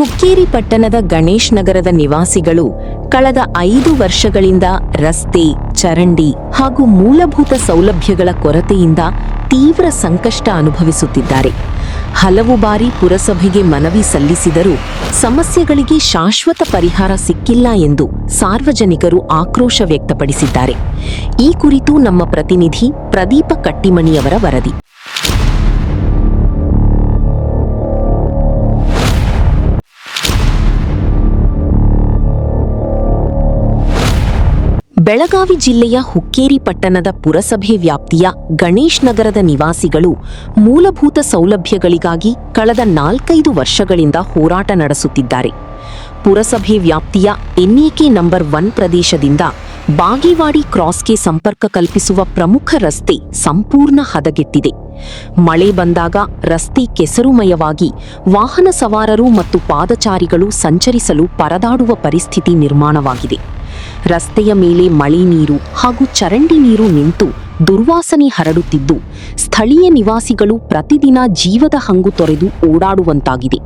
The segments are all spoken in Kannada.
ಹುಕ್ಕೇರಿ ಪಟ್ಟಣದ ಗಣೇಶ್ ನಗರದ ನಿವಾಸಿಗಳು ಕಳೆದ 5 ವರ್ಷಗಳಿಂದ ರಸ್ತೆ, ಚರಂಡಿ ಹಾಗೂ ಮೂಲಭೂತ ಸೌಲಭ್ಯಗಳ ಕೊರತೆಯಿಂದ ತೀವ್ರ ಸಂಕಷ್ಟ ಅನುಭವಿಸುತ್ತಿದ್ದಾರೆ. ಹಲವು ಬಾರಿ ಪುರಸಭೆಗೆ ಮನವಿ ಸಲ್ಲಿಸಿದರೂ ಸಮಸ್ಯೆಗಳಿಗೆ ಶಾಶ್ವತ ಪರಿಹಾರ ಸಿಕ್ಕಿಲ್ಲ ಎಂದು ಸಾರ್ವಜನಿಕರು ಆಕ್ರೋಶ ವ್ಯಕ್ತಪಡಿಸಿದ್ದಾರೆ. ಈ ಕುರಿತು ನಮ್ಮ ಪ್ರತಿನಿಧಿ ಪ್ರದೀಪ ಕಟ್ಟಿಮಣಿಯವರ ವರದಿ. ಬೆಳಗಾವಿ ಜಿಲ್ಲೆಯ ಹುಕ್ಕೇರಿ ಪಟ್ಟಣದ ಪುರಸಭೆ ವ್ಯಾಪ್ತಿಯ ಗಣೇಶ್ ನಗರದ ನಿವಾಸಿಗಳು ಮೂಲಭೂತ ಸೌಲಭ್ಯಗಳಿಗಾಗಿ ಕಳೆದ 4-5 ವರ್ಷಗಳಿಂದ ಹೋರಾಟ ನಡೆಸುತ್ತಿದ್ದಾರೆ. ಪುರಸಭೆ ವ್ಯಾಪ್ತಿಯ ಎನ್ಎಕೆ ನಂಬರ್ 1 ಪ್ರದೇಶದಿಂದ ಬಾಗೇವಾಡಿ ಕ್ರಾಸ್ಗೆ ಸಂಪರ್ಕ ಕಲ್ಪಿಸುವ ಪ್ರಮುಖ ರಸ್ತೆ ಸಂಪೂರ್ಣ ಹದಗೆಟ್ಟಿದೆ. ಮಳೆ ಬಂದಾಗ ರಸ್ತೆ ಕೆಸರುಮಯವಾಗಿ ವಾಹನ ಸವಾರರು ಮತ್ತು ಪಾದಚಾರಿಗಳು ಸಂಚರಿಸಲು ಪರದಾಡುವ ಪರಿಸ್ಥಿತಿ ನಿರ್ಮಾಣವಾಗಿದೆ. ರಸ್ತೆಯ ಮೇಲೆ ಮಳೆ ನೀರು ಹಾಗೂ ಚರಂಡಿ ನೀರು ನಿಂತು ದುರ್ವಾಸನೆ ಹರಡುತ್ತಿದ್ದು ಸ್ಥಳೀಯ ನಿವಾಸಿಗಳು ಪ್ರತಿದಿನ ಜೀವದ ಹಂಗು ತೊರೆದು ಓಡಾಡುವಂತಾಗಿದೆ.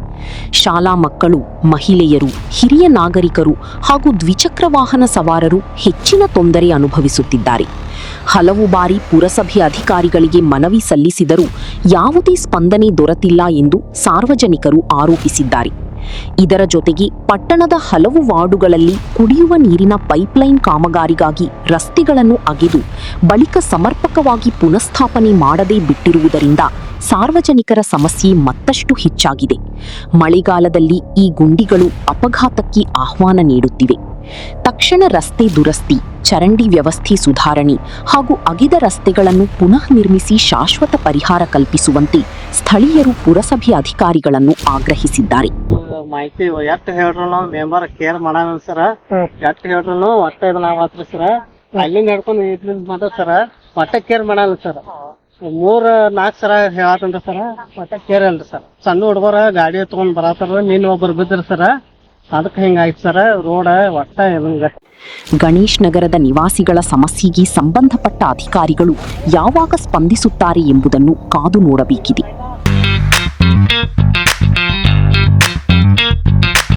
ಶಾಲಾ ಮಕ್ಕಳು, ಮಹಿಳೆಯರು, ಹಿರಿಯ ನಾಗರಿಕರು ಹಾಗೂ ದ್ವಿಚಕ್ರ ವಾಹನ ಸವಾರರು ಹೆಚ್ಚಿನ ತೊಂದರೆ ಅನುಭವಿಸುತ್ತಿದ್ದಾರೆ. ಹಲವು ಬಾರಿ ಪುರಸಭೆ ಅಧಿಕಾರಿಗಳಿಗೆ ಮನವಿ ಸಲ್ಲಿಸಿದರೂ ಯಾವುದೇ ಸ್ಪಂದನೆ ದೊರೆತಿಲ್ಲ ಎಂದು ಸಾರ್ವಜನಿಕರು ಆರೋಪಿಸಿದ್ದಾರೆ. ಇದರ ಜೊತೆಗೆ ಪಟ್ಟಣದ ಹಲವು ವಾರ್ಡುಗಳಲ್ಲಿ ಕುಡಿಯುವ ನೀರಿನ ಪೈಪ್ಲೈನ್ ಕಾಮಗಾರಿಗಾಗಿ ರಸ್ತೆಗಳನ್ನು ಅಗೆದು ಬಳಿಕ ಸಮರ್ಪಕವಾಗಿ ಪುನಃಸ್ಥಾಪನೆ ಮಾಡದೇ ಬಿಟ್ಟಿರುವುದರಿಂದ ಸಾರ್ವಜನಿಕರ ಸಮಸ್ಯೆ ಮತ್ತಷ್ಟು ಹೆಚ್ಚಾಗಿದೆ. ಮಳೆಗಾಲದಲ್ಲಿ ಈ ಗುಂಡಿಗಳು ಅಪಘಾತಕ್ಕೆ ಆಹ್ವಾನ ನೀಡುತ್ತಿವೆ. ತಕ್ಷಣ ರಸ್ತೆ ದುರಸ್ತಿ, ಚರಂಡಿ ವ್ಯವಸ್ಥೆ ಸುಧಾರಣೆ ಹಾಗೂ ಅಗೆದ ರಸ್ತೆಗಳನ್ನು ಪುನಃ ನಿರ್ಮಿಸಿ ಶಾಶ್ವತ ಪರಿಹಾರ ಕಲ್ಪಿಸುವಂತೆ ಸ್ಥಳೀಯರು ಪುರಸಭೆ ಅಧಿಕಾರಿಗಳನ್ನು ಆಗ್ರಹಿಸಿದ್ದಾರೆ. ಮಾಹಿತಿ ಎಷ್ಟು ಹೇಳ್ರು ಮೆಂಬರ್ ಕೇರ್ ಮಾಡೋಣ ಸರ, ಎಷ್ಟು ಹೇಳ್ರು ಒಟ್ಟ ಇದನ್ನ ಸರ, ಅಲ್ಲಿ ನಡ್ಕೊಂಡು ಇದ್ರಿಂದ ಮಾತ್ರ ಸರ ಒಟ್ಟ ಕೇರ್ ಮಾಡಲ್ಲ ಸರ್. 3-4 ಸರ ಹೇಳತ್ತಂದ್ರ ಸರ ಒಟ್ಟ ಕೇರ್ ಅಲ್ರಿ ಸರ್. ಸಣ್ಣ ಹುಡುಗರ ಗಾಡಿ ತಗೊಂಡ್ ಬರತ್ತಾರ, ನೀನ್ ಒಬ್ಬರು ಬಿದ್ದ್ರ ಸರ, ಅದಕ್ಕೆ ಹಿಂಗಾಯ್ತು ಸರ. ರೋಡ ಒಟ್ಟ ಗಣೇಶ್ ನಗರದ ನಿವಾಸಿಗಳ ಸಮಸ್ಯೆಗೆ ಸಂಬಂಧಪಟ್ಟ ಅಧಿಕಾರಿಗಳು ಯಾವಾಗ ಸ್ಪಂದಿಸುತ್ತಾರೆ ಎಂಬುದನ್ನು ಕಾದು ನೋಡಬೇಕಿದೆ.